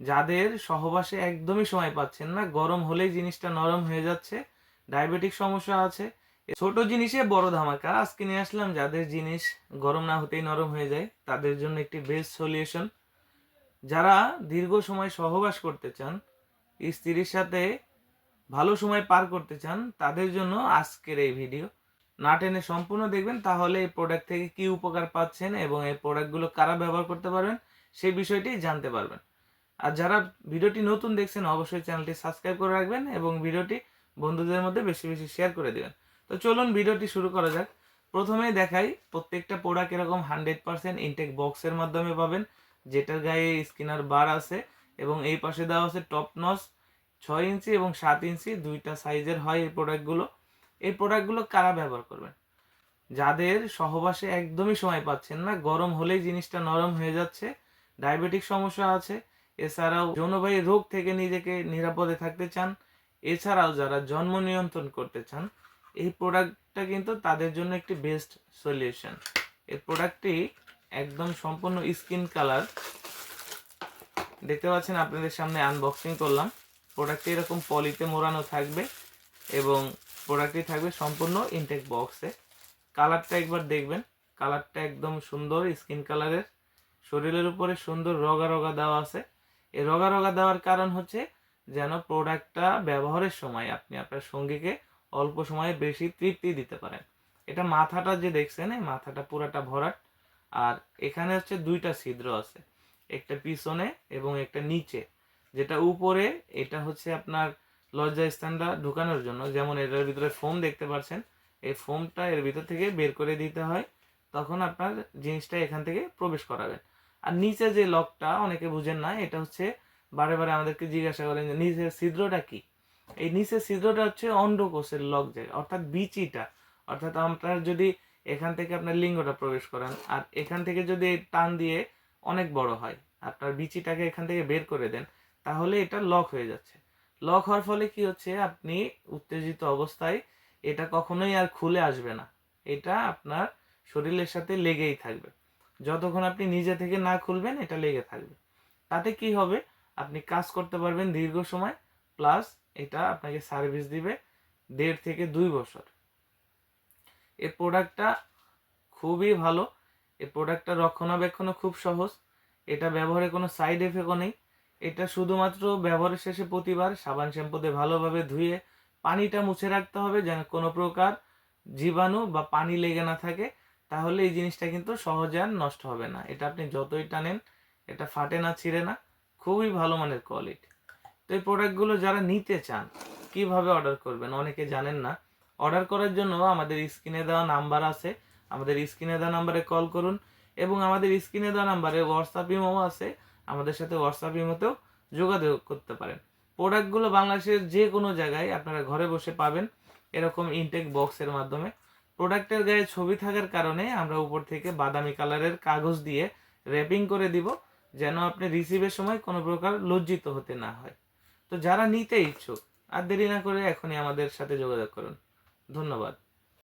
যাদের সহবাসে একদমই সময় পাচ্ছেন না, গরম হলেই জিনিসটা নরম হয়ে যাচ্ছে, ডায়াবেটিক সমস্যা আছে, ছোট জিনিসে বড় ধামাকা আজকে নিয়ে আসলাম। যাদের জিনিস গরম না হতেই নরম হয়ে যায় তাদের জন্য একটি বেস্ট সলিউশন। যারা দীর্ঘ সময় সহবাস করতে চান, স্ত্রীর সাথে ভালো সময় পার করতে চান, তাদের জন্য আজকের এই ভিডিও। না টেনে সম্পূর্ণ দেখবেন, তাহলে এই প্রোডাক্ট থেকে কি উপকার পাচ্ছেন এবং এই প্রোডাক্টগুলো কারা ব্যবহার করতে পারবেন সেই বিষয়টি জানতে পারবেন। আর যারা ভিডিওটি নতুন দেখছেন অবশ্যই চ্যানেলটি সাবস্ক্রাইব করে রাখবেন এবং ভিডিওটি বন্ধুদের মধ্যে বেশি বেশি শেয়ার করে দিবেন। তো চলুন ভিডিওটি শুরু করা যাক। প্রথমেই দেখাই প্রত্যেকটা প্রোডাক্ট এরকম 100% ইনটেক বক্সের মাধ্যমে পাবেন, যেটার গায়ে স্কিনার বার আছে এবং এই পাশে দেওয়া আছে টপ নচ। 6 ইঞ্চি এবং 7 ইঞ্চি দুইটা সাইজের হয় এই প্রোডাক্টগুলো। এই প্রোডাক্টগুলো কারা ব্যবহার করবেন? যাদের সহবাসে একদমই সময় পাচ্ছেন না, গরম হলেই জিনিসটা নরম হয়ে যাচ্ছে, ডায়াবেটিক সমস্যা আছে, এছাড়াও যৌনবাহী রোগ থেকে নিজেকে নিরাপদে থাকতে চান, এছাড়াও যারা জন্ম নিয়ন্ত্রণ করতে চান, এই প্রোডাক্টটা কিন্তু তাদের জন্য একটি বেস্ট সলিউশন। এই প্রোডাক্টটি একদম সম্পূর্ণ স্কিন কালার, দেখতে পাচ্ছেন আপনাদের সামনে আনবক্সিং করলাম। প্রোডাক্টটি এরকম পলিতে মোড়ানো থাকবে এবং প্রোডাক্টটি থাকবে সম্পূর্ণ ইনটেক বক্সে। কালারটা একবার দেখবেন, কালারটা একদম সুন্দর স্কিন কালারের, শরীরের উপরে সুন্দর রগা রগা দেওয়া আছে। এই রগা রগা দেওয়ার কারণ হচ্ছে যেন প্রোডাক্টটা ব্যবহারের সময় আপনি আপনার সঙ্গীকে অল্প সময়ে বেশি তৃপ্তি দিতে পারেন। এটা মাথাটা যে দেখছেন, এই মাথাটা পুরাটা ভরাট, আর এখানে হচ্ছে দুইটা ছিদ্র আছে, একটা পিছনে এবং একটা নিচে। যেটা উপরে এটা হচ্ছে আপনার লজ্জা স্থানটা ঢুকানোর জন্য, যেমন এটার ভিতরে ফোম দেখতে পাচ্ছেন, এই ফোমটা এর ভিতর থেকে বের করে দিতে হয়, তখন আপনার জিনিসটা এখান থেকে প্রবেশ করাবেন। আর নিচে যে লকটা অনেকে বুঝেন না, এটা হচ্ছে বারে বারে আমাদেরকে জিজ্ঞাসা করেন যে নিচের ছিদ্রটা কি। এই নিচের ছিদ্রটা হচ্ছে অন্ডকোষের লক জায়গা, অর্থাৎ বিচিটা। অর্থাৎ আপনার যদি এখান থেকে আপনার লিঙ্গটা প্রবেশ করান আর এখান থেকে যদি টান দিয়ে অনেক বড় হয়, আপনার বিচিটাকে এখান থেকে বের করে দেন, তাহলে এটা লক হয়ে যাচ্ছে। লক হওয়ার ফলে কি হচ্ছে, আপনি উত্তেজিত অবস্থায় এটা কখনোই আর খুলে আসবে না, এটা আপনার শরীরের সাথে লেগেই থাকবে। যতক্ষণ আপনি নিজে থেকে না খুলবেন এটা লেগে থাকবে। তাতে কি হবে, আপনি কাজ করতে পারবেন দীর্ঘ সময়, প্লাস এটা আপনাকে সার্ভিস দিবে 1.5 থেকে 2 বছর। এই প্রোডাক্টটা খুবই ভালো। এই প্রোডাক্টটা রক্ষণাবেক্ষণও খুব সহজ, এটা ব্যবহারে কোনো সাইড এফেক্টও নেই। এটা শুধুমাত্র ব্যবহারের শেষে প্রতিবার সাবান শ্যাম্পু দিয়ে ভালোভাবে ধুয়ে পানিটা মুছে রাখতে হবে, যেন কোনো প্রকার জীবাণু বা পানি লেগে না থাকে। তাহলে এই জিনিসটা কিন্তু সহজে আর নষ্ট হবে না। এটা আপনি যতই টানেন এটা ফাটে না, ছিঁড়ে না, খুবই ভালো মানের কোয়ালিটি। তো এই প্রোডাক্টগুলো যারা নিতে চান কিভাবে অর্ডার করবেন অনেকে জানেন না। অর্ডার করার জন্য আমাদের স্ক্রিনে দেওয়া নাম্বার আছে, আমাদের স্ক্রিনে দেওয়া নাম্বারে কল করুন এবং আমাদের স্ক্রিনে দেওয়া নাম্বারে হোয়াটসঅ্যাপ ইমো আছে, আমাদের সাথে হোয়াটসঅ্যাপ ইমোতেও যোগাযোগ করতে পারেন। প্রোডাক্টগুলো বাংলাদেশের যে কোনো জায়গায় আপনারা ঘরে বসে পাবেন এরকম ইনটেক বক্সের মাধ্যমে। প্রোডাক্টের গায়ে ছবি থাকার কারণে আমরা উপর থেকে বাদামি কালারের কাগজ দিয়ে র্যাপিং করে দিব, যেন আপনি রিসিভের সময় কোনো প্রকার লজ্জিত হতে না হয়। তো যারা নিতে ইচ্ছুক আর দেরি না করে এখনই আমাদের সাথে যোগাযোগ করুন। ধন্যবাদ।